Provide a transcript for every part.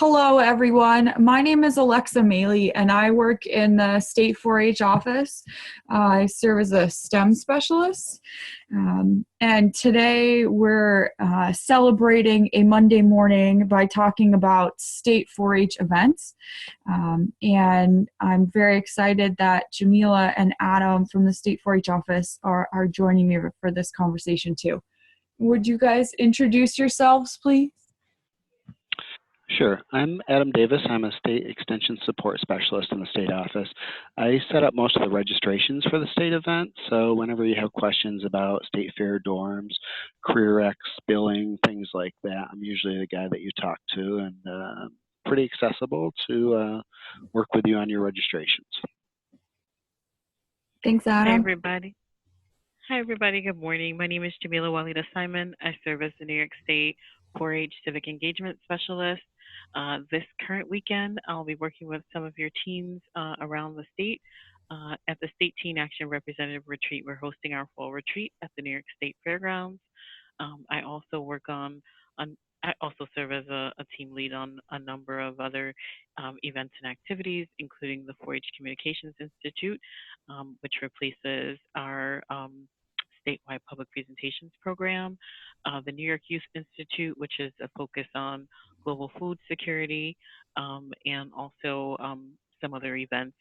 Hello, everyone. My name is Alexa Maley, and I work in the state 4-H office. I serve as a STEM specialist. And today we're celebrating a Monday morning by talking about state 4-H events. And I'm very excited that Jamila and Adam from the state 4-H office are joining me for this conversation too. Would you guys introduce yourselves, please? Sure. I'm Adam Davis. I'm a state extension support specialist in the state office. I set up most of the registrations for the state event. So whenever you have questions about state fair dorms, career X, billing, things like that, I'm usually the guy that you talk to, and pretty accessible to work with you on your registrations. Thanks, Adam. Hi, everybody. Good morning. My name is Jamila Walida Simon. I serve as the New York State 4-H Civic Engagement Specialist. This current weekend, I'll be working with some of your teams around the state. At the State Teen Action Representative Retreat, we're hosting our fall retreat at the New York State Fairgrounds. I also serve as a team lead on a number of other events and activities, including the 4-H Communications Institute, which replaces our statewide public presentations program, the New York Youth Institute, which is a focus on global food security, and also some other events.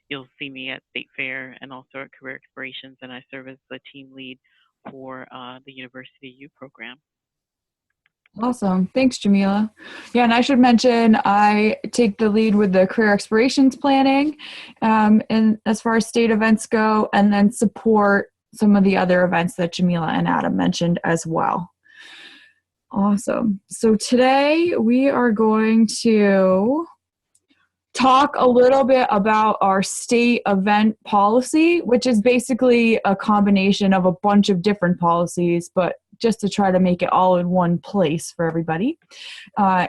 You'll see me at State Fair and also at Career Explorations, and I serve as the team lead for the University U program. Awesome. Thanks, Jamila. Yeah, and I should mention I take the lead with the career explorations planning and as far as state events go, and then support some of the other events that Jamila and Adam mentioned as well. Awesome. So today we are going to talk a little bit about our state event policy, which is basically a combination of a bunch of different policies, but just to try to make it all in one place for everybody,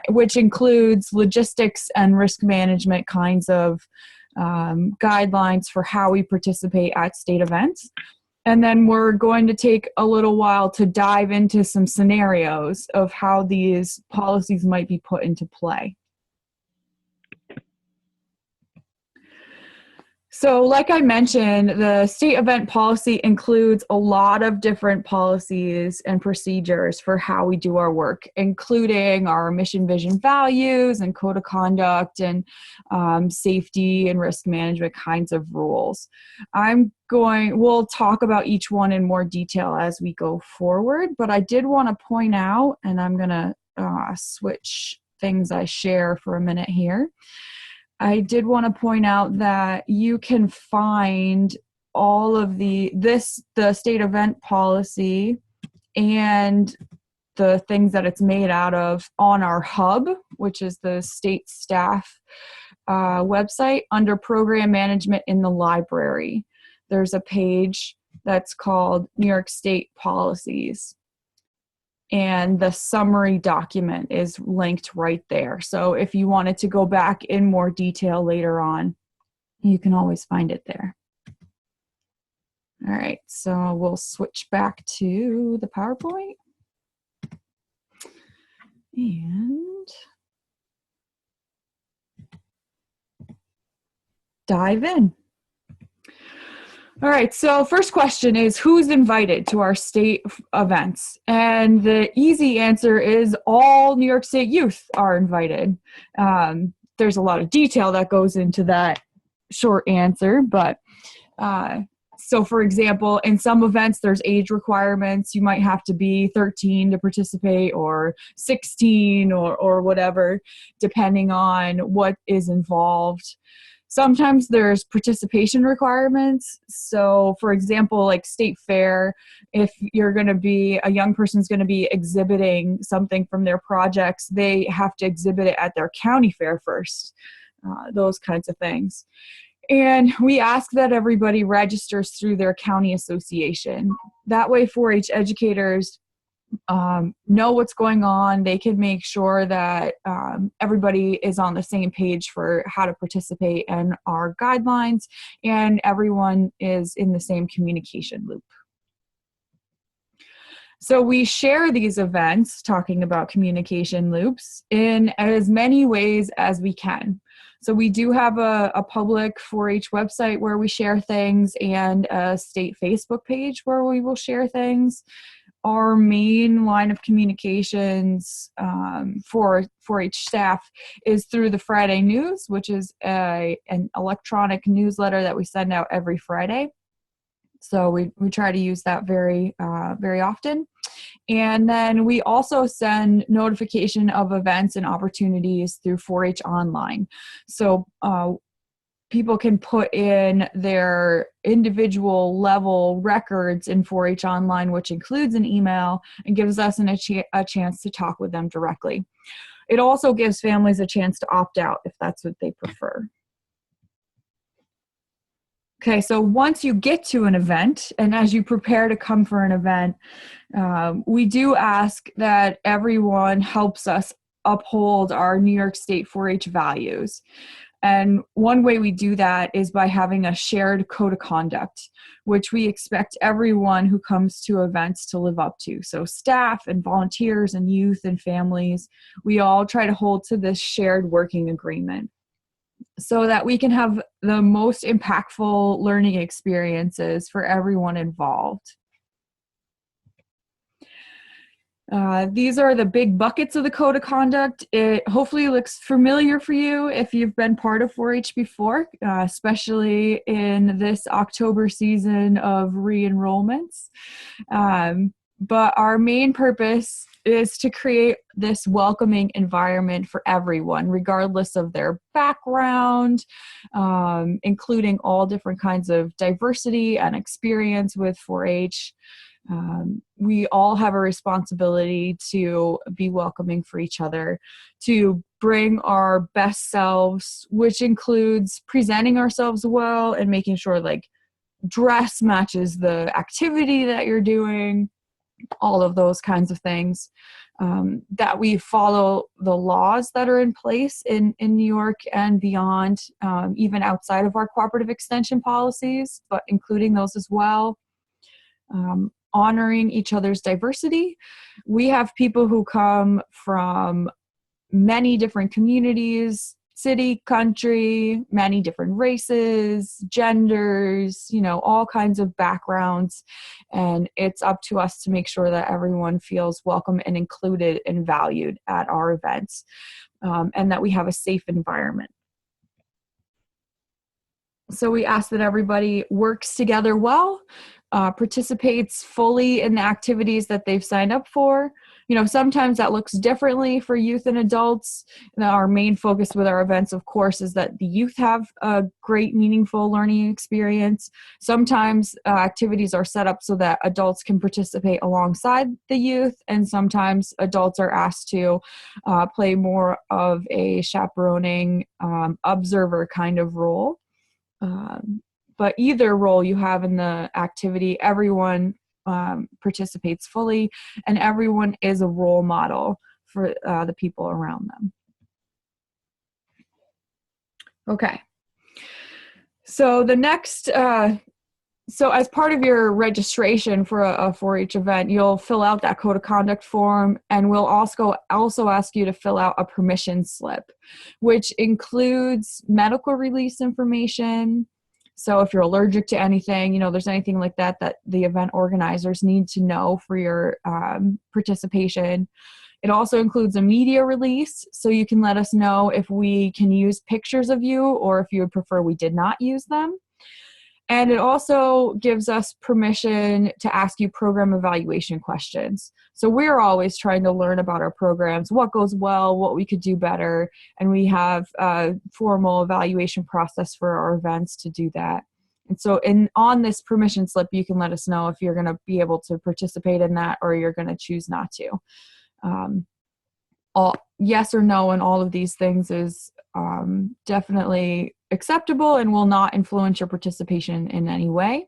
which includes logistics and risk management kinds of guidelines for how we participate at state events. And then we're going to take a little while to dive into some scenarios of how these policies might be put into play. So like I mentioned, the state event policy includes a lot of different policies and procedures for how we do our work, including our mission, vision, values, and code of conduct, and safety and risk management kinds of rules. We'll talk about each one in more detail as we go forward, but I did want to point out, and I'm going to switch things I share for a minute here. I did want to point out that you can find all of the state event policy and the things that it's made out of on our hub, which is the state staff website under program management in the library. There's a page that's called New York State Policies. And the summary document is linked right there. So if you wanted to go back in more detail later on, you can always find it there. All right, so we'll switch back to the PowerPoint. And dive in. All right, so first question is, who's invited to our state events? And the easy answer is all New York State youth are invited. There's a lot of detail that goes into that short answer, but so for example, in some events, there's age requirements. You might have to be 13 to participate, or 16 or whatever, depending on what is involved. Sometimes there's participation requirements. So for example, like State Fair, if you're going to be, a young person's going to be exhibiting something from their projects, they have to exhibit it at their county fair first, those kinds of things. And we ask that everybody registers through their county association. That way 4-H educators know what's going on. They can make sure that everybody is on the same page for how to participate in our guidelines, and everyone is in the same communication loop. So we share these events, talking about communication loops, in as many ways as we can. So we do have a public 4-H website where we share things, and a state Facebook page where we will share things. Our main line of communications for 4-H staff is through the Friday News, which is an electronic newsletter that we send out every Friday. So we try to use that very often. And then we also send notification of events and opportunities through 4-H Online. So people can put in their individual level records in 4-H Online, which includes an email and gives us a chance to talk with them directly. It also gives families a chance to opt out if that's what they prefer. Okay, so once you get to an event, and as you prepare to come for an event, we do ask that everyone helps us uphold our New York State 4-H values. And one way we do that is by having a shared code of conduct, which we expect everyone who comes to events to live up to. So staff and volunteers and youth and families, we all try to hold to this shared working agreement, so that we can have the most impactful learning experiences for everyone involved. These are the big buckets of the code of conduct. It hopefully looks familiar for you if you've been part of 4-H before, especially in this October season of re-enrollments. But our main purpose is to create this welcoming environment for everyone, regardless of their background, including all different kinds of diversity and experience with 4-H. We all have a responsibility to be welcoming for each other, to bring our best selves, which includes presenting ourselves well and making sure like dress matches the activity that you're doing, all of those kinds of things, that we follow the laws that are in place in New York and beyond, even outside of our cooperative extension policies, but including those as well. Honoring each other's diversity. We have people who come from many different communities, city, country, many different races, genders, all kinds of backgrounds. And it's up to us to make sure that everyone feels welcome and included and valued at our events, and that we have a safe environment. So we ask that everybody works together well, participates fully in the activities that they've signed up for. Sometimes that looks differently for youth and adults. Our main focus with our events, of course, is that the youth have a great, meaningful learning experience. Sometimes activities are set up so that adults can participate alongside the youth, and sometimes adults are asked to play more of a chaperoning, observer kind of role. But either role you have in the activity, everyone participates fully, and everyone is a role model for the people around them. Okay. So the next, so as part of your registration for a 4-H event, you'll fill out that code of conduct form, and we'll also ask you to fill out a permission slip, which includes medical release information. So if you're allergic to anything, there's anything like that the event organizers need to know for your participation. It also includes a media release, so you can let us know if we can use pictures of you or if you would prefer we did not use them. And it also gives us permission to ask you program evaluation questions. So we're always trying to learn about our programs, what goes well, what we could do better, and we have a formal evaluation process for our events to do that. And so on this permission slip, you can let us know if you're going to be able to participate in that or you're going to choose not to. All yes or no in all of these things is definitely acceptable and will not influence your participation in any way.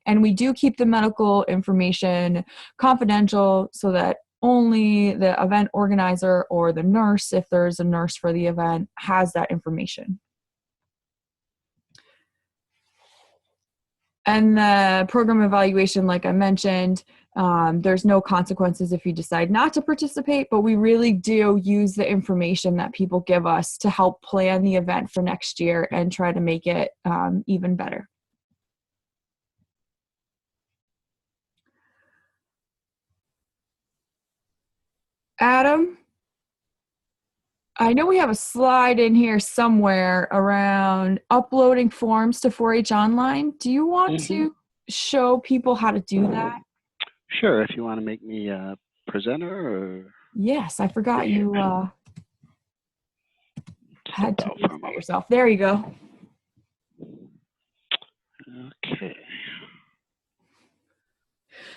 And we do keep the medical information confidential so that only the event organizer or the nurse, if there's a nurse for the event, has that information. And the program evaluation, like I mentioned, There's no consequences if you decide not to participate, but we really do use the information that people give us to help plan the event for next year and try to make it even better. Adam, I know we have a slide in here somewhere around uploading forms to 4-H Online. Do you want to show people how to do that? Sure, if you want to make me a presenter or... Yes, I forgot you had to Step out for a yourself. There you go. Okay.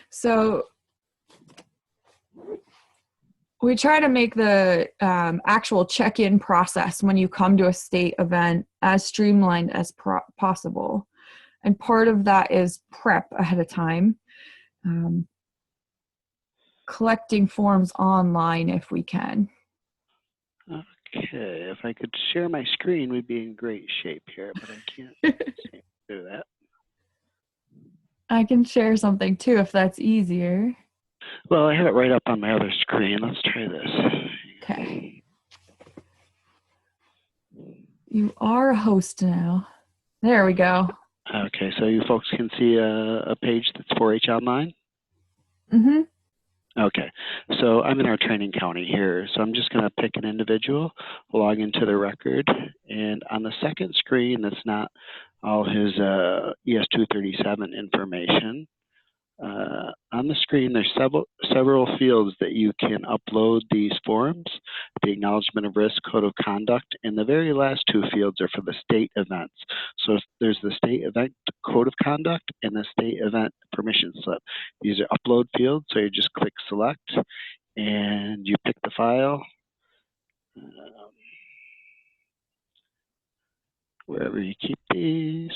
So we try to make the actual check-in process when you come to a state event as streamlined as possible. And part of that is prep ahead of time. Collecting forms online if we can. Okay, if I could share my screen, we'd be in great shape here, but I can't do that. I can share something too if that's easier. Well, I have it right up on my other screen. Let's try this. Okay. You are a host now. There we go. Okay, so you folks can see a page that's 4-H Online? Mm-hmm. Okay, so I'm in our training county here, so I'm just going to pick an individual, log into the record, and on the second screen, that's not all his ES-237 information. On the screen, there's several fields that you can upload these forms, the Acknowledgement of Risk, Code of Conduct, and the very last two fields are for the state events. So there's the state event Code of Conduct and the state event permission slip. These are upload fields, so you just click select and you pick the file. Wherever you keep these.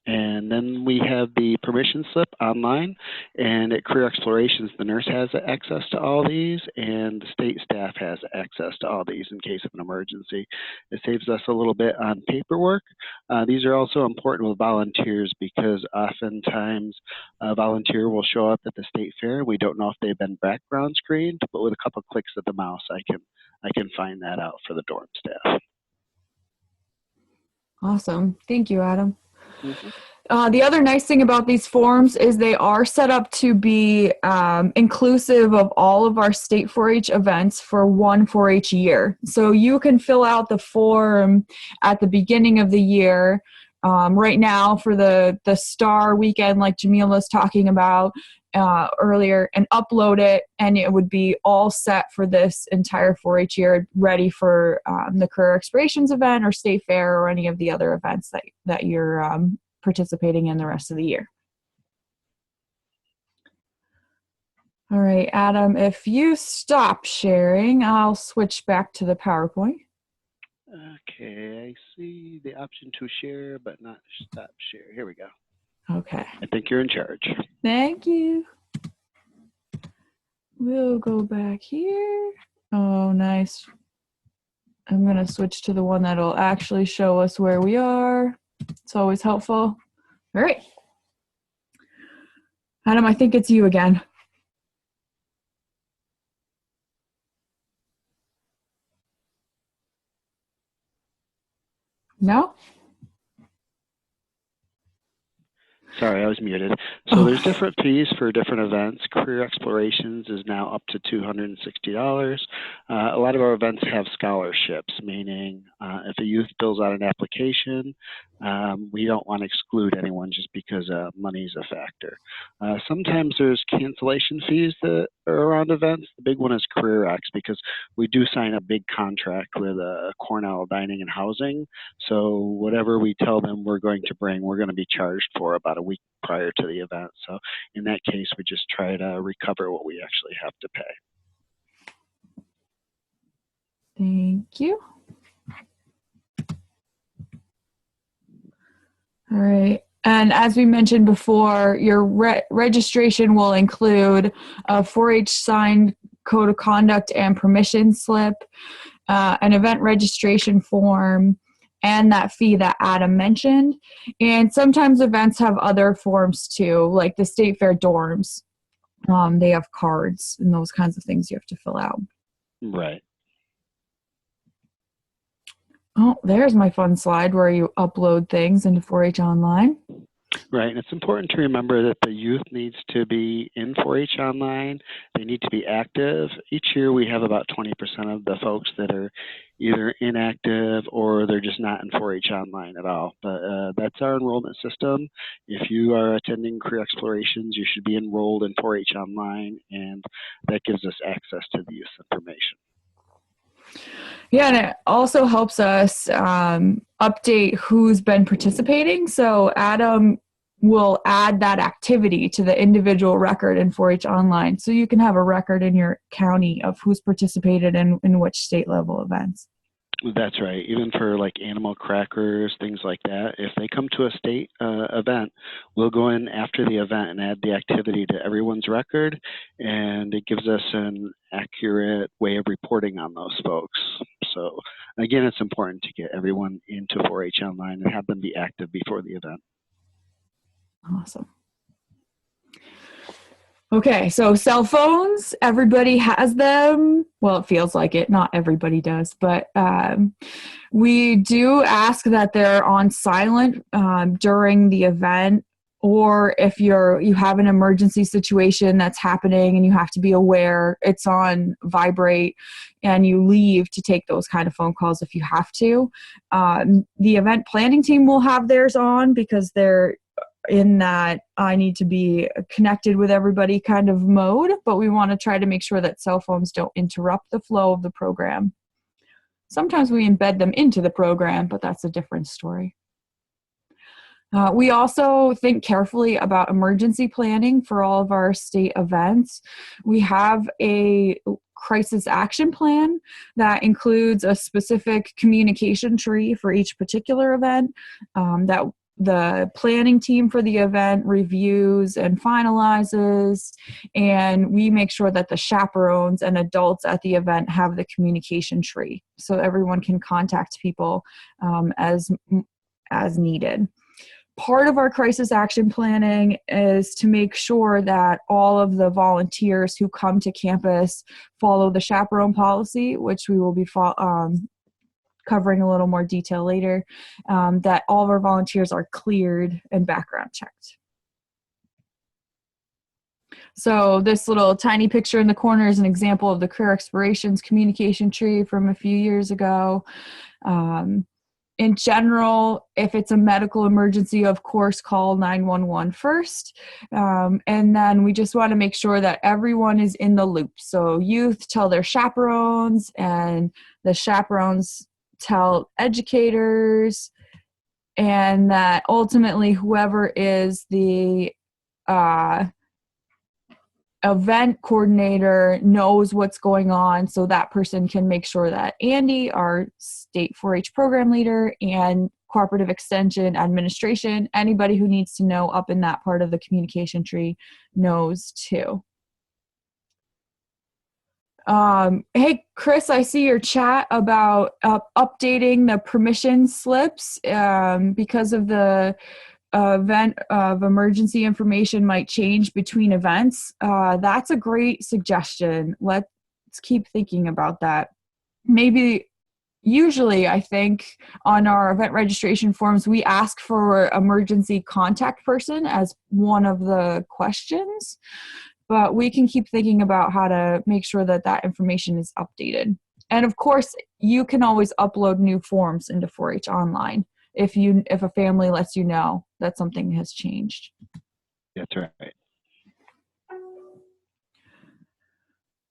And then we have the permission slip online, and at Career Explorations, the nurse has access to all these, and the state staff has access to all these in case of an emergency. It saves us a little bit on paperwork. These are also important with volunteers because oftentimes a volunteer will show up at the state fair. We don't know if they've been background screened, but with a couple clicks of the mouse, I can find that out for the dorm staff. Awesome. Thank you, Adam. Mm-hmm. The other nice thing about these forms is they are set up to be inclusive of all of our state 4-H events for one 4-H year. So you can fill out the form at the beginning of the year. Right now for the STAR weekend, like Jamila was talking about earlier, and upload it, and it would be all set for this entire 4-H year, ready for the Career Explorations event or state fair or any of the other events that you're participating in the rest of the year. All right, Adam, if you stop sharing, I'll switch back to the PowerPoint. Okay, I see the option to share, but not stop share. Here we go. Okay. I think you're in charge. Thank you. We'll go back here. Oh, nice. I'm going to switch to the one that'll actually show us where we are. It's always helpful. All right. Adam, I think it's you again. No? Sorry, I was muted. So there's different fees for different events. Career Explorations is now up to $260. A lot of our events have scholarships, meaning if a youth fills out an application, we don't want to exclude anyone just because money is a factor. Sometimes there's cancellation fees that are around events. The big one is CareerX because we do sign a big contract with Cornell Dining and Housing. So whatever we tell them we're going to bring, we're going to be charged for about a week prior to the event. So in that case, we just try to recover what we actually have to pay. Thank you. All right. And as we mentioned before, your registration will include a 4-H signed code of conduct and permission slip, an event registration form, and that fee that Adam mentioned. And sometimes events have other forms too, like the State Fair dorms. They have cards and those kinds of things you have to fill out. Right. Oh, there's my fun slide where you upload things into 4-H Online. Right, and it's important to remember that the youth needs to be in 4-H Online. They need to be active. Each year we have about 20% of the folks that are either inactive or they're just not in 4-H Online at all. But that's our enrollment system. If you are attending Career Explorations, you should be enrolled in 4-H Online, and that gives us access to the youth information. Yeah, and it also helps us update who's been participating. So Adam will add that activity to the individual record in 4-H Online. So you can have a record in your county of who's participated in which state level events. That's right. Even for like animal crackers, things like that, if they come to a state event, we'll go in after the event and add the activity to everyone's record, and it gives us an accurate way of reporting on those folks. So again, it's important to get everyone into 4-H Online and have them be active before the event. Awesome. Okay, so cell phones, everybody has them. Well, it feels like it. Not everybody does, but we do ask that they're on silent during the event, or if you have an emergency situation that's happening and you have to be aware, it's on vibrate, and you leave to take those kind of phone calls if you have to. The event planning team will have theirs on because they're in that I need to be connected with everybody kind of mode, but we want to try to make sure that cell phones don't interrupt the flow of the program. Sometimes we embed them into the program, but that's a different story. We also think carefully about emergency planning for all of our state events. We have a crisis action plan that includes a specific communication tree for each particular event that the planning team for the event reviews and finalizes, and we make sure that the chaperones and adults at the event have the communication tree so everyone can contact people as needed. Part of our crisis action planning is to make sure that all of the volunteers who come to campus follow the chaperone policy, which we will be covering a little more detail later, that all of our volunteers are cleared and background checked. So this little tiny picture in the corner is an example of the Career Explorations communication tree from a few years ago. In general, if it's a medical emergency, of course, call 911 first. And then we just want to make sure that everyone is in the loop. So youth tell their chaperones, and the chaperones tell educators, and that ultimately whoever is the event coordinator knows what's going on, so that person can make sure that Andy, our state 4-H program leader, and cooperative extension administration, anybody who needs to know up in that part of the communication tree knows too. Hey, Chris, I see your chat about updating the permission slips because of the event of emergency information might change between events. That's a great suggestion. Let's keep thinking about that. Maybe usually, I think, on our event registration forms, we ask for emergency contact person as one of the questions. But we can keep thinking about how to make sure that that information is updated. And of course, you can always upload new forms into 4-H Online if a family lets you know that something has changed. That's right.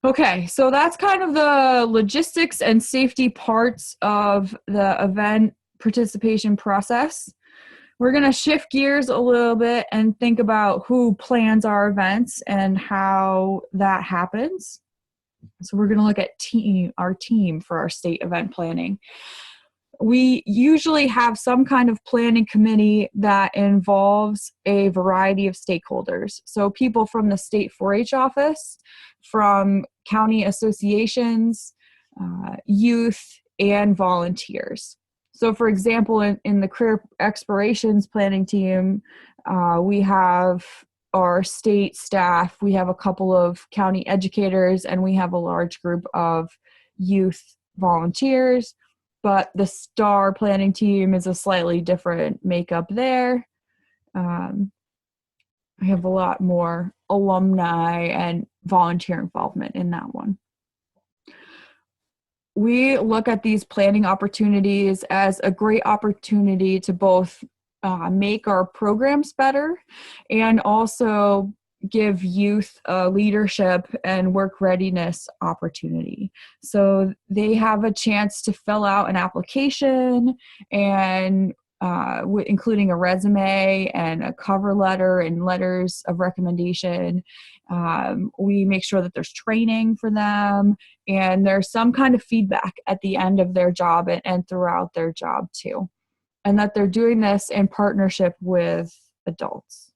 Okay, so that's kind of the logistics and safety parts of the event participation process. We're going to shift gears a little bit and think about who plans our events and how that happens. So we're going to look at our team for our state event planning. We usually have some kind of planning committee that involves a variety of stakeholders. So people from the state 4-H office, from county associations, youth, and volunteers. So for example, in the career explorations planning team, we have our state staff, we have a couple of county educators, and we have a large group of youth volunteers. But the STAR planning team is a slightly different makeup there. I have a lot more alumni and volunteer involvement in that one. We look at these planning opportunities as a great opportunity to both make our programs better and also give youth a leadership and work readiness opportunity. So they have a chance to fill out an application and including a resume and a cover letter and letters of recommendation. We make sure that there's training for them and there's some kind of feedback at the end of their job and throughout their job too. And that they're doing this in partnership with adults.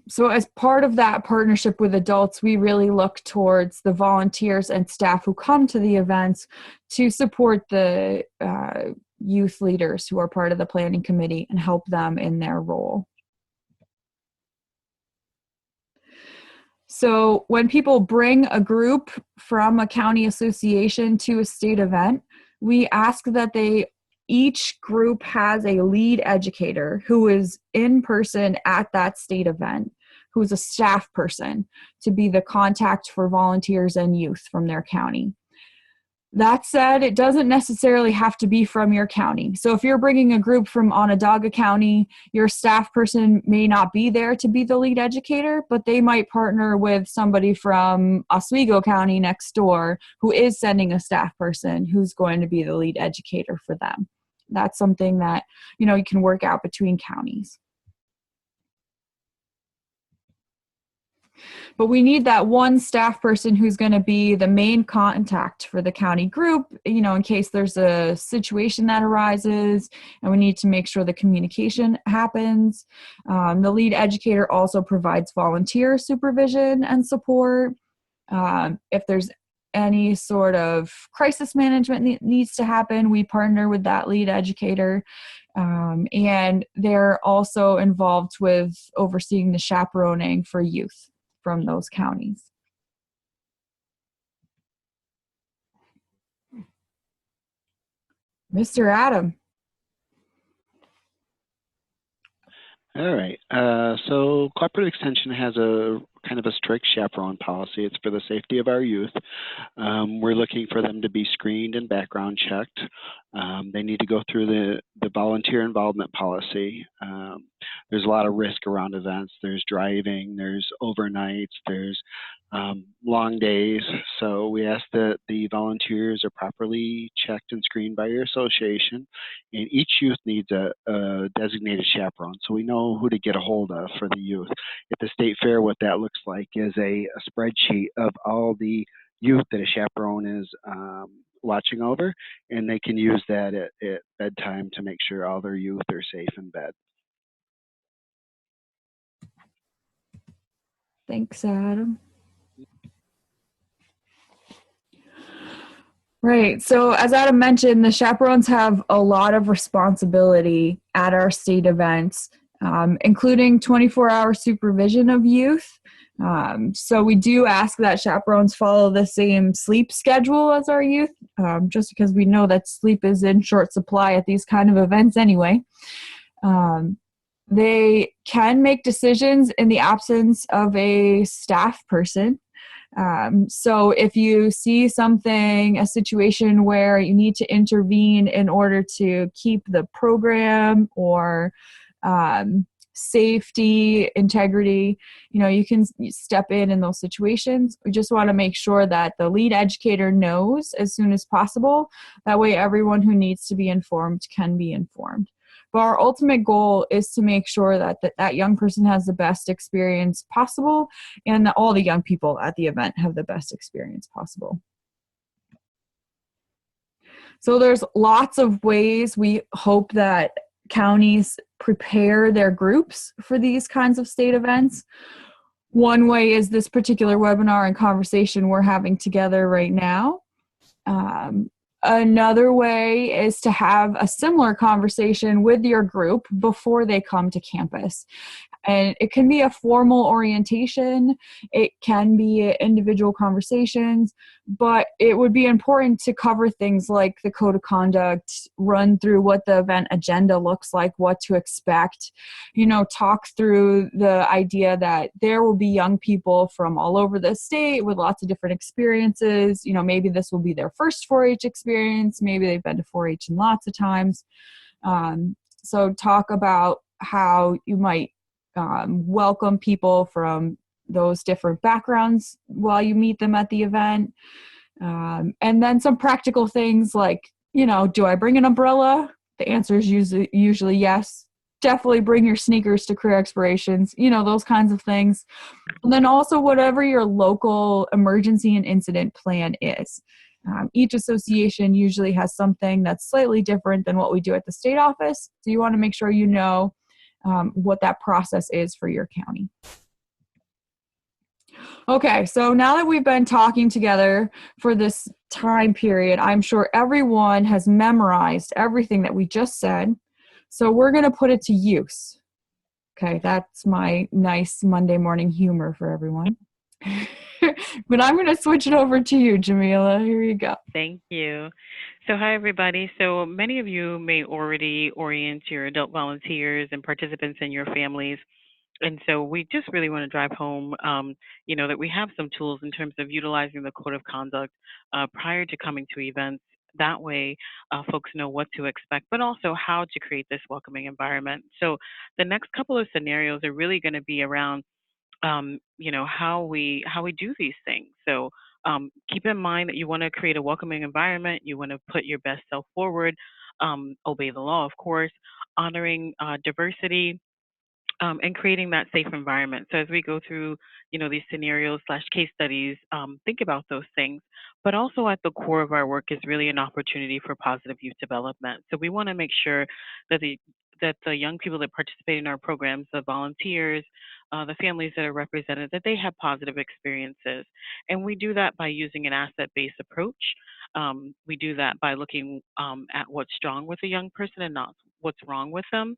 So as part of that partnership with adults, we really look towards the volunteers and staff who come to the events to support the youth leaders who are part of the planning committee and help them in their role. So when people bring a group from a county association to a state event, we ask that each group has a lead educator who is in person at that state event, who is a staff person to be the contact for volunteers and youth from their county. That said, it doesn't necessarily have to be from your county. So if you're bringing a group from Onondaga County, your staff person may not be there to be the lead educator, but they might partner with somebody from Oswego County next door who is sending a staff person who's going to be the lead educator for them. That's something that, you can work out between counties. But we need that one staff person who's going to be the main contact for the county group, in case there's a situation that arises and we need to make sure the communication happens. The lead educator also provides volunteer supervision and support. If there's any sort of crisis management needs to happen, we partner with that lead educator. And they're also involved with overseeing the chaperoning for youth from those counties. Mr. Adam. All right. So Cooperative Extension has a kind of a strict chaperone policy. It's for the safety of our youth. We're looking for them to be screened and background checked. They need to go through the volunteer involvement policy. There's a lot of risk around events. There's driving, there's overnights, there's long days. So we ask that the volunteers are properly checked and screened by your association. And each youth needs a designated chaperone, so we know who to get a hold of for the youth. At the state fair, what that looks like is a spreadsheet of all the youth that a chaperone is watching over, and they can use that at bedtime to make sure all their youth are safe in bed. Thanks, Adam. Right. So as Adam mentioned, the chaperones have a lot of responsibility at our state events, including 24-hour supervision of youth. So we do ask that chaperones follow the same sleep schedule as our youth, just because we know that sleep is in short supply at these kind of events anyway. They can make decisions in the absence of a staff person. So if you see a situation where you need to intervene in order to keep the program or safety, integrity, you can step in those situations. We just want to make sure that the lead educator knows as soon as possible. That way everyone who needs to be informed can be informed. But our ultimate goal is to make sure that that young person has the best experience possible and that all the young people at the event have the best experience possible. So there's lots of ways we hope that counties prepare their groups for these kinds of state events. One way is this particular webinar and conversation we're having together right now. Another way is to have a similar conversation with your group before they come to campus. And it can be a formal orientation, it can be individual conversations, but it would be important to cover things like the code of conduct, run through what the event agenda looks like, what to expect, talk through the idea that there will be young people from all over the state with lots of different experiences. Maybe this will be their first 4-H experience, maybe they've been to 4-H lots of times. So talk about how you might welcome people from those different backgrounds while you meet them at the event. And then some practical things like, do I bring an umbrella? The answer is usually yes. Definitely bring your sneakers to career expirations, those kinds of things. And then also whatever your local emergency and incident plan is. Each association usually has something that's slightly different than what we do at the state office. So you want to make sure you know what that process is for your county. Okay, so now that we've been talking together for this time period, I'm sure everyone has memorized everything that we just said. So we're going to put it to use. Okay, that's my nice Monday morning humor for everyone. But I'm going to switch it over to you, Jamila. Here you go. Thank you. So hi, everybody. So many of you may already orient your adult volunteers and participants in your families. And so we just really want to drive home, that we have some tools in terms of utilizing the code of conduct prior to coming to events. That way, folks know what to expect, but also how to create this welcoming environment. So the next couple of scenarios are really going to be around how we do these things. So keep in mind that you want to create a welcoming environment. You want to put your best self forward, obey the law, of course, honoring diversity, and creating that safe environment. So as we go through, these scenarios / case studies, think about those things. But also at the core of our work is really an opportunity for positive youth development. So we want to make sure that the young people that participate in our programs, the volunteers, the families that are represented, that they have positive experiences. And we do that by using an asset-based approach. We do that by looking at what's strong with a young person and not what's wrong with them.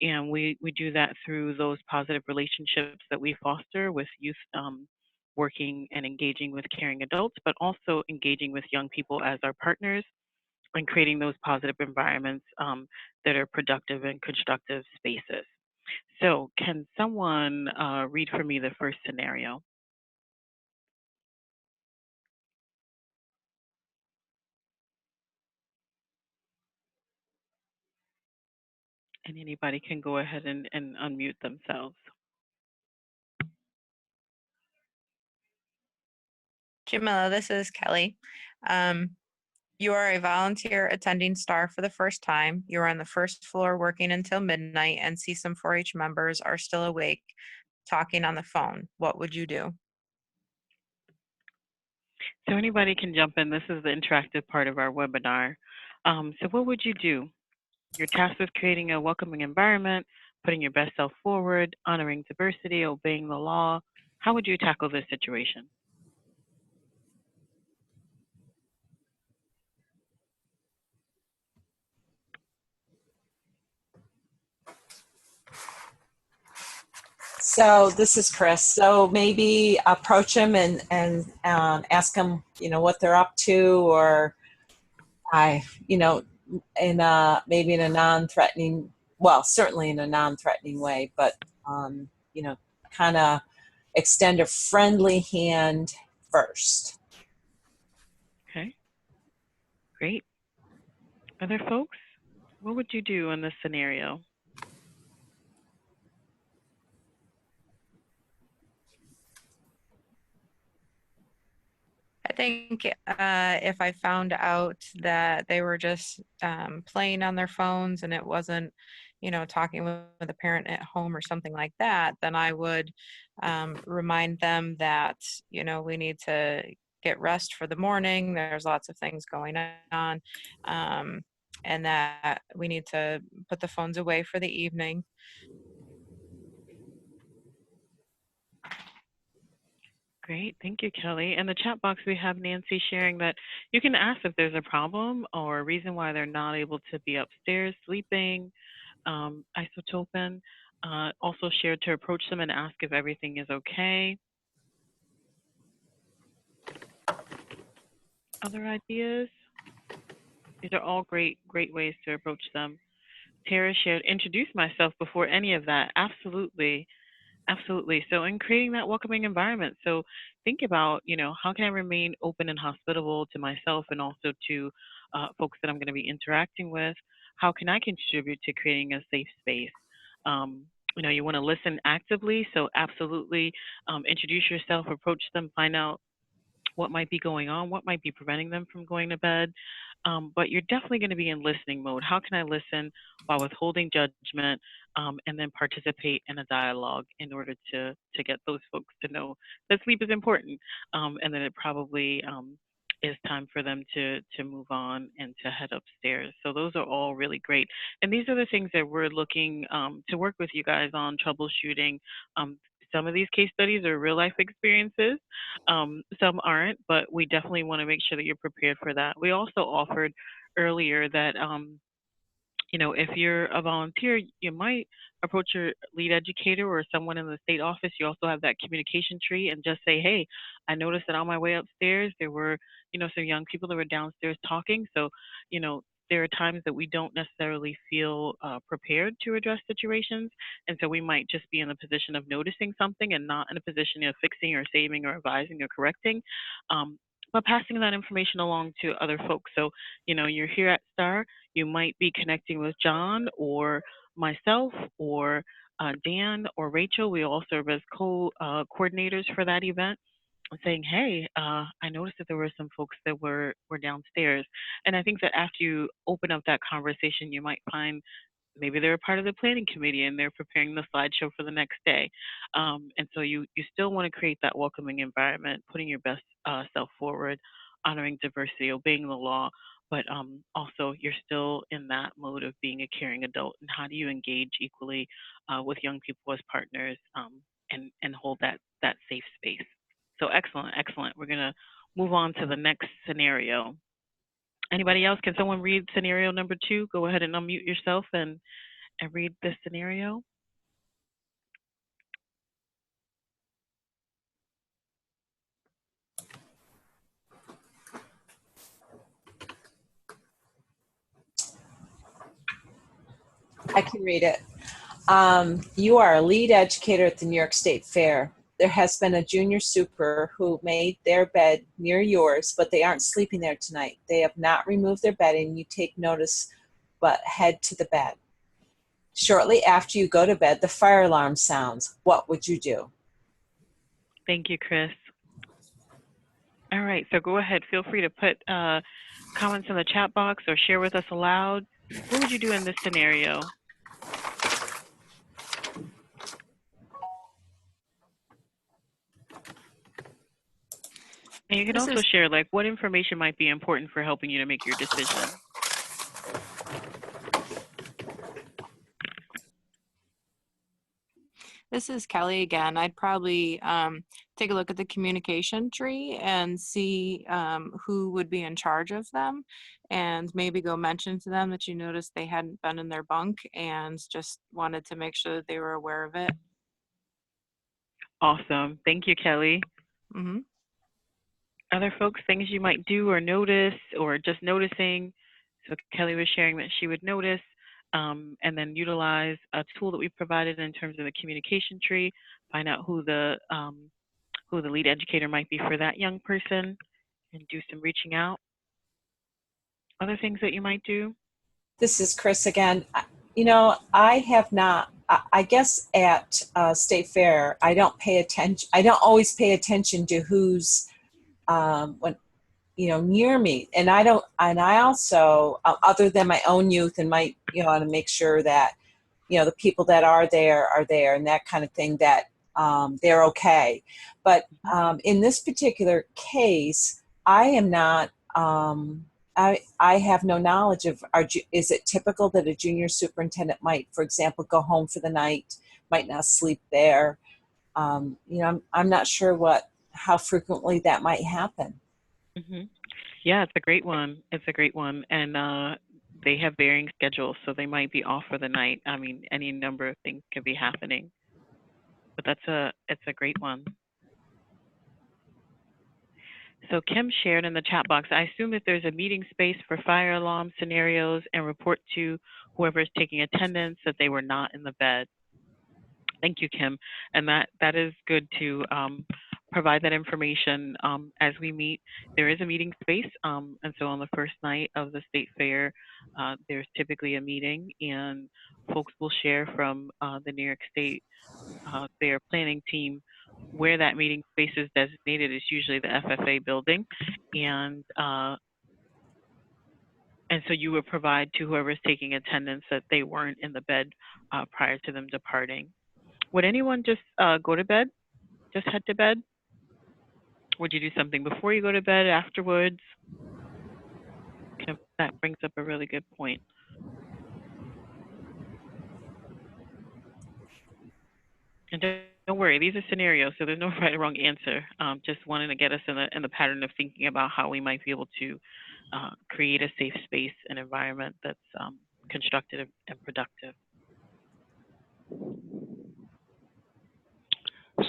And we do that through those positive relationships that we foster with youth, working and engaging with caring adults, but also engaging with young people as our partners and creating those positive environments that are productive and constructive spaces. So can someone read for me the first scenario? And anybody can go ahead and unmute themselves. Jamila, this is Kelly. You are a volunteer attending STAR for the first time. You're on the first floor working until midnight and see some 4-H members are still awake talking on the phone. What would you do? So anybody can jump in. This is the interactive part of our webinar. So what would you do? You're tasked with creating a welcoming environment, putting your best self forward, honoring diversity, obeying the law. How would you tackle this situation? So this is Chris. So maybe approach them and ask them, what they're up to, or in maybe in a non-threatening, well, certainly in a non-threatening way, but kind of extend a friendly hand first. Okay, great. Other folks, what would you do in this scenario? I think if I found out that they were just playing on their phones and it wasn't, talking with a parent at home or something like that, then I would remind them that, we need to get rest for the morning. There's lots of things going on. And that we need to put the phones away for the evening. Great. Thank you, Kelly. In the chat box, we have Nancy sharing that you can ask if there's a problem or a reason why they're not able to be upstairs sleeping, isotopin. Also shared to approach them and ask if everything is okay. Other ideas? These are all great ways to approach them. Tara shared, introduce myself before any of that. Absolutely. Absolutely. So in creating that welcoming environment, so think about, how can I remain open and hospitable to myself and also to folks that I'm going to be interacting with? How can I contribute to creating a safe space? You want to listen actively, so absolutely introduce yourself, approach them, find out what might be going on, what might be preventing them from going to bed. But you're definitely going to be in listening mode. How can I listen while withholding judgment, and then participate in a dialogue in order to get those folks to know that sleep is important, and then it probably is time for them to move on and to head upstairs. So those are all really great. And these are the things that we're looking to work with you guys on troubleshooting. Some of these case studies are real life experiences. Some aren't, but we definitely want to make sure that you're prepared for that. We also offered earlier that, if you're a volunteer, you might approach your lead educator or someone in the state office. You also have that communication tree and just say, hey, I noticed that on my way upstairs, there were, some young people that were downstairs talking. So, there are times that we don't necessarily feel prepared to address situations. And so we might just be in the position of noticing something and not in a position of fixing or saving or advising or correcting. But passing that information along to other folks. So, you're here at STAR, you might be connecting with John or myself or Dan or Rachel. We all serve as coordinators for that event, saying, hey, I noticed that there were some folks that were downstairs. And I think that after you open up that conversation, you might find maybe they're a part of the planning committee and they're preparing the slideshow for the next day. And so you still want to create that welcoming environment, putting your best self forward, honoring diversity, obeying the law, but also you're still in that mode of being a caring adult. And how do you engage equally with young people as partners, and hold that safe space? So excellent, excellent. We're going to move on to the next scenario. Anybody else? Can someone read scenario number 2? Go ahead and unmute yourself and read this scenario. I can read it. You are a lead educator at the New York State Fair. There has been a junior super who made their bed near yours, but they aren't sleeping there tonight. They have not removed their bedding. You take notice, but head to the bed. Shortly after you go to bed, the fire alarm sounds. What would you do? Thank you, Chris. All right, so go ahead. Feel free to put comments in the chat box or share with us aloud. What would you do in this scenario? And you can also share, like, what information might be important for helping you to make your decision. This is Kelly again. I'd probably take a look at the communication tree and see who would be in charge of them, and maybe go mention to them that you noticed they hadn't been in their bunk and just wanted to make sure that they were aware of it. Awesome. Thank you, Kelly. Mm-hmm. Other folks, things you might do or notice or just noticing. So Kelly was sharing that she would notice and then utilize a tool that we provided in terms of the communication tree, find out who the lead educator might be for that young person and do some reaching out. Other things that you might do? This is Chris again. I have not, I guess at State Fair, I don't always pay attention to who's near me. And I also, other than my own youth, and might, want to make sure that, the people that are there and that kind of thing, that they're okay. But in this particular case, I am not, I have no knowledge of, is it typical that a junior superintendent might, for example, go home for the night, might not sleep there? I'm not sure how frequently that might happen. Hmm. Yeah, it's a great one. It's a great one. And they have varying schedules, so they might be off for the night. I mean, any number of things could be happening. But it's a great one. So Kim shared in the chat box, I assume that there's a meeting space for fire alarm scenarios and report to whoever is taking attendance that they were not in the bed. Thank you, Kim. And that is good to provide that information as we meet. There is a meeting space, and so on the first night of the state fair, there's typically a meeting, and folks will share from the New York State fair planning team where that meeting space is designated. Is usually the FFA building, and so you would provide to whoever's taking attendance that they weren't in the bed prior to them departing. Would anyone just go to bed? Just head to bed? Would you do something before you go to bed, afterwards? That brings up a really good point. And don't worry, these are scenarios, so there's no right or wrong answer. Just wanting to get us in the pattern of thinking about how we might be able to create a safe space and environment that's constructive and productive.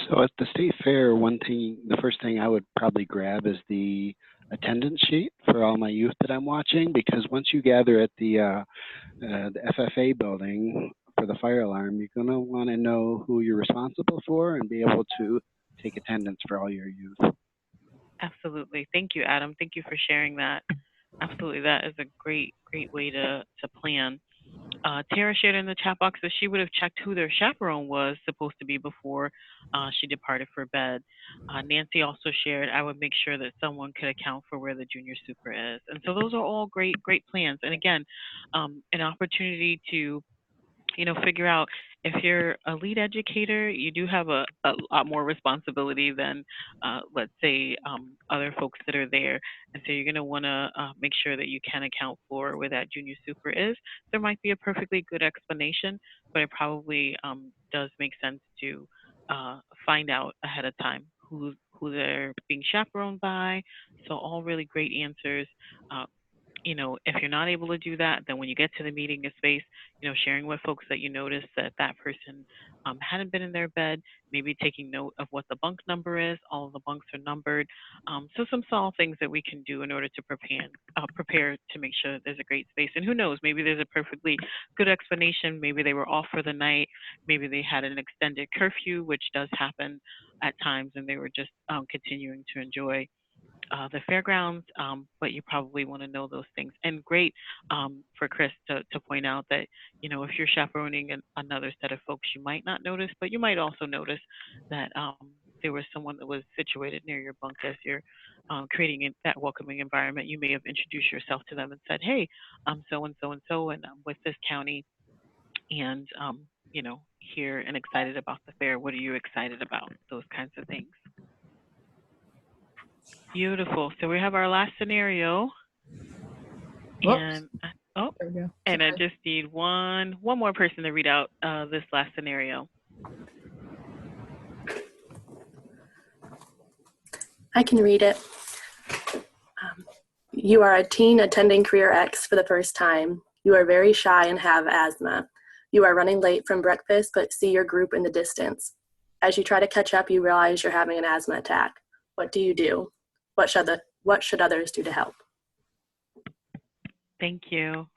So at the state fair, the first thing I would probably grab is the attendance sheet for all my youth that I'm watching, because once you gather at the FFA building for the fire alarm, you're going to want to know who you're responsible for and be able to take attendance for all your youth. Absolutely. Thank you, Adam. Thank you for sharing that. Absolutely. That is a great way to plan. Tara shared in the chat box that she would have checked who their chaperone was supposed to be before she departed for bed. Nancy also shared, I would make sure that someone could account for where the junior super is. And so those are all great plans. And again, an opportunity to figure out if you're a lead educator, you do have a lot more responsibility than, let's say, other folks that are there. And so you're going to want to make sure that you can account for where that junior super is. There might be a perfectly good explanation, but it probably does make sense to find out ahead of time who they're being chaperoned by. So all really great answers. If you're not able to do that, then when you get to the meeting space, sharing with folks that you notice that that person hadn't been in their bed, maybe taking note of what the bunk number is. All of the bunks are numbered. So some small things that we can do in order to prepare to make sure that there's a great space. And who knows, maybe there's a perfectly good explanation. Maybe they were off for the night. Maybe they had an extended curfew, which does happen at times, and they were just continuing to enjoy the fairgrounds, but you probably want to know those things. And great for Chris to point out that, if you're chaperoning another set of folks, you might not notice, but you might also notice that there was someone that was situated near your bunk as you're creating that welcoming environment. You may have introduced yourself to them and said, hey, I'm so-and-so and so, and I'm with this county, and, here and excited about the fair. What are you excited about? Those kinds of things. Beautiful. So we have our last scenario. Whoops. And There we go. and I just need one more person to read out this last scenario. I can read it. You are a teen attending Career X for the first time. You are very shy and have asthma. You are running late from breakfast but see your group in the distance. As you try to catch up, you realize you're having an asthma attack. What do you do? What should others do to help? Thank you.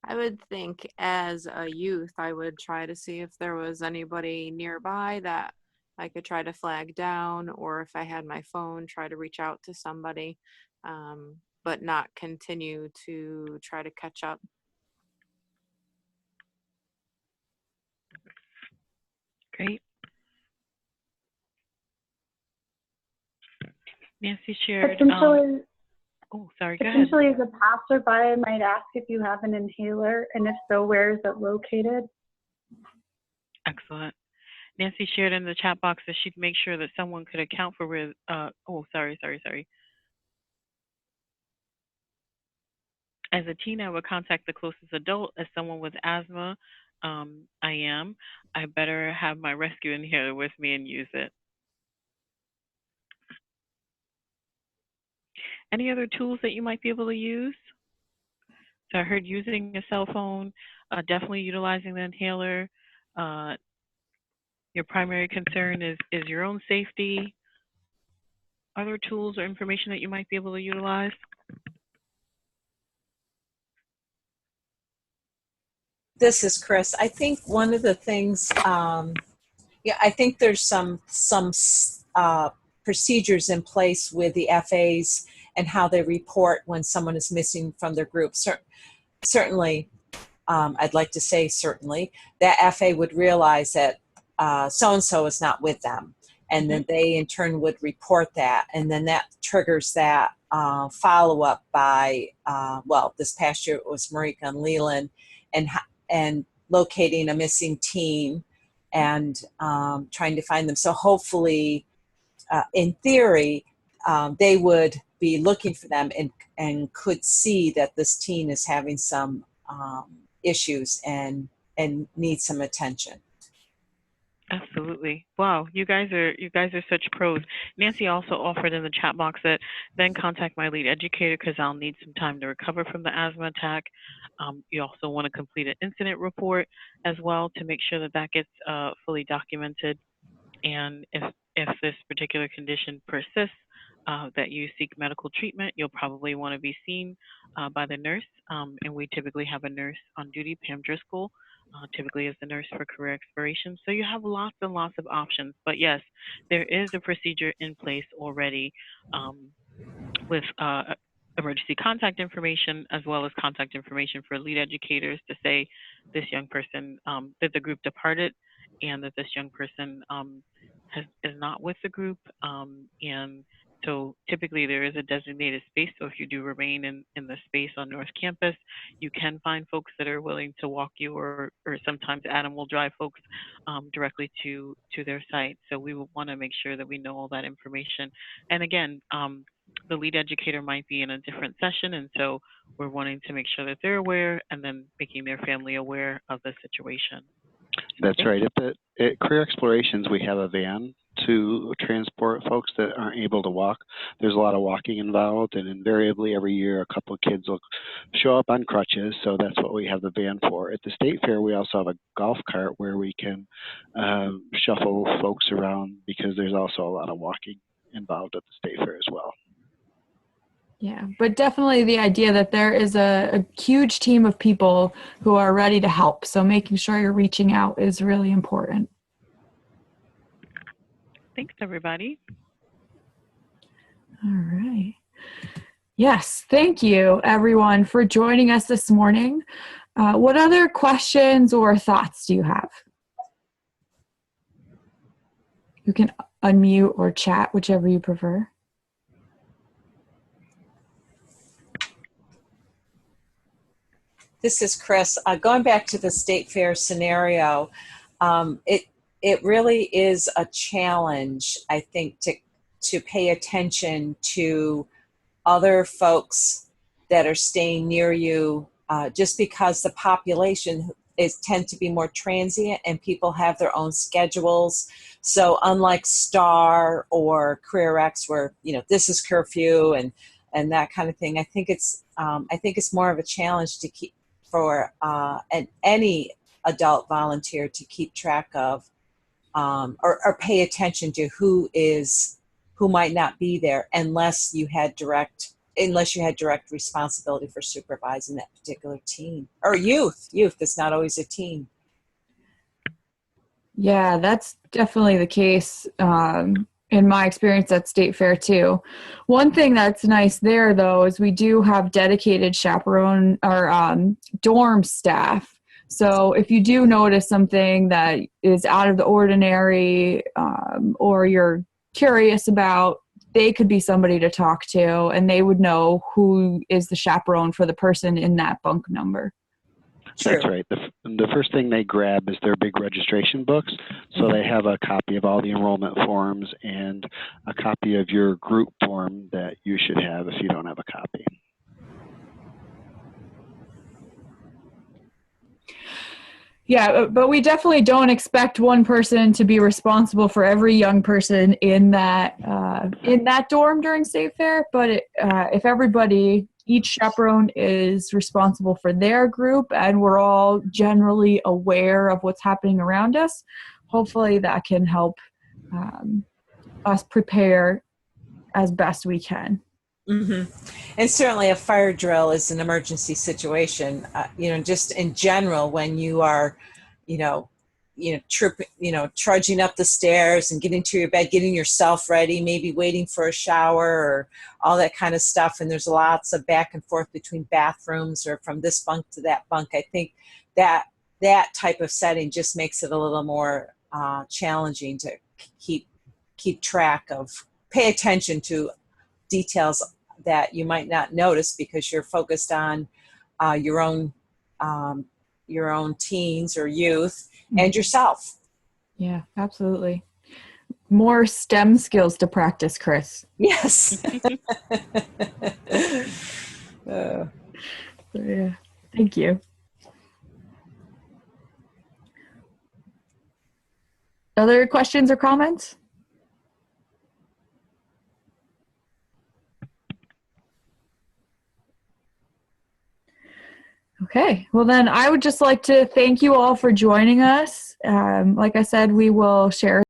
I would think as a youth, I would try to see if there was anybody nearby that I could try to flag down, or if I had my phone, try to reach out to somebody, but not continue to try to catch up. Great. Nancy shared. Essentially, oh, sorry, go ahead. essentially, as a passerby, I might ask if you have an inhaler, and if so, where is it located? Excellent. Nancy shared in the chat box that she'd make sure that someone could account for where, oh, sorry. As a teen, I would contact the closest adult. As someone with asthma, I better have my rescue inhaler with me and use it. Any other tools that you might be able to use? So I heard using a cell phone, definitely utilizing the inhaler. Uh, your primary concern is your own safety. Other tools or information that you might be able to utilize? This is Chris. I think one of the things, I think there's some procedures in place with the FAs and how they report when someone is missing from their group. Certainly, I'd like to say certainly, that FA would realize that so-and-so is not with them. And then they in turn would report that. And then that triggers that follow-up by, this past year it was Marika and Leland, and locating a missing teen and trying to find them. So hopefully, in theory, they would be looking for them and could see that this teen is having some issues and needs some attention. Absolutely. Wow, you guys are such pros. Nancy also offered in the chat box that then contact my lead educator because I'll need some time to recover from the asthma attack. You also want to complete an incident report as well to make sure that that gets fully documented. And if this particular condition persists, that you seek medical treatment, you'll probably want to be seen by the nurse. And we typically have a nurse on duty, Pam Driscoll, typically as the nurse for career exploration. So you have lots and lots of options. But yes, there is a procedure in place already with emergency contact information as well as contact information for lead educators to say this young person, that the group departed and that this young person is not with the group. And so typically there is a designated space. So if you do remain in the space on North Campus, you can find folks that are willing to walk you, or sometimes Adam will drive folks directly to their site. So we will want to make sure that we know all that information. And again, the lead educator might be in a different session, and so we're wanting to make sure that they're aware and then making their family aware of the situation. That's right. At Career Explorations, we have a van to transport folks that aren't able to walk. There's a lot of walking involved, and invariably every year a couple of kids will show up on crutches, so that's what we have the van for. At the State Fair, we also have a golf cart where we can shuffle folks around because there's also a lot of walking involved at the State Fair as well. Yeah, but definitely the idea that there is a huge team of people who are ready to help. So making sure you're reaching out is really important. Thanks, everybody. All right. Yes, thank you, everyone, for joining us this morning. What other questions or thoughts do you have? You can unmute or chat, whichever you prefer. This is Chris. Going back to the State Fair scenario, it really is a challenge, I think, to pay attention to other folks that are staying near you, just because the population tend to be more transient and people have their own schedules. So unlike STAR or CareerX, where this is curfew and that kind of thing, I think it's more of a challenge to keep for any adult volunteer to keep track of or pay attention to who might not be there unless you had direct responsibility for supervising that particular teen or youth. It's not always a teen. Yeah, that's definitely the case. In my experience at State Fair too. One thing that's nice there though is we do have dedicated chaperone or dorm staff. So if you do notice something that is out of the ordinary or you're curious about, they could be somebody to talk to and they would know who is the chaperone for the person in that bunk number. True. That's right. The first thing they grab is their big registration books. So they have a copy of all the enrollment forms and a copy of your group form that you should have if you don't have a copy. Yeah, but we definitely don't expect one person to be responsible for every young person in that dorm during State Fair. But if everybody, each chaperone is responsible for their group, and we're all generally aware of what's happening around us, hopefully that can help us prepare as best we can. Mm-hmm. And certainly a fire drill is an emergency situation. Just in general, when you are, trudging up the stairs and getting to your bed, getting yourself ready, maybe waiting for a shower or all that kind of stuff. And there's lots of back and forth between bathrooms or from this bunk to that bunk. I think that type of setting just makes it a little more challenging to keep track of, pay attention to details that you might not notice because you're focused on your own teens or youth and yourself. Yeah, absolutely. More STEM skills to practice, Chris. Yes. Yeah, thank you. Other questions or comments? Okay, well then I would just like to thank you all for joining us. Like I said, we will share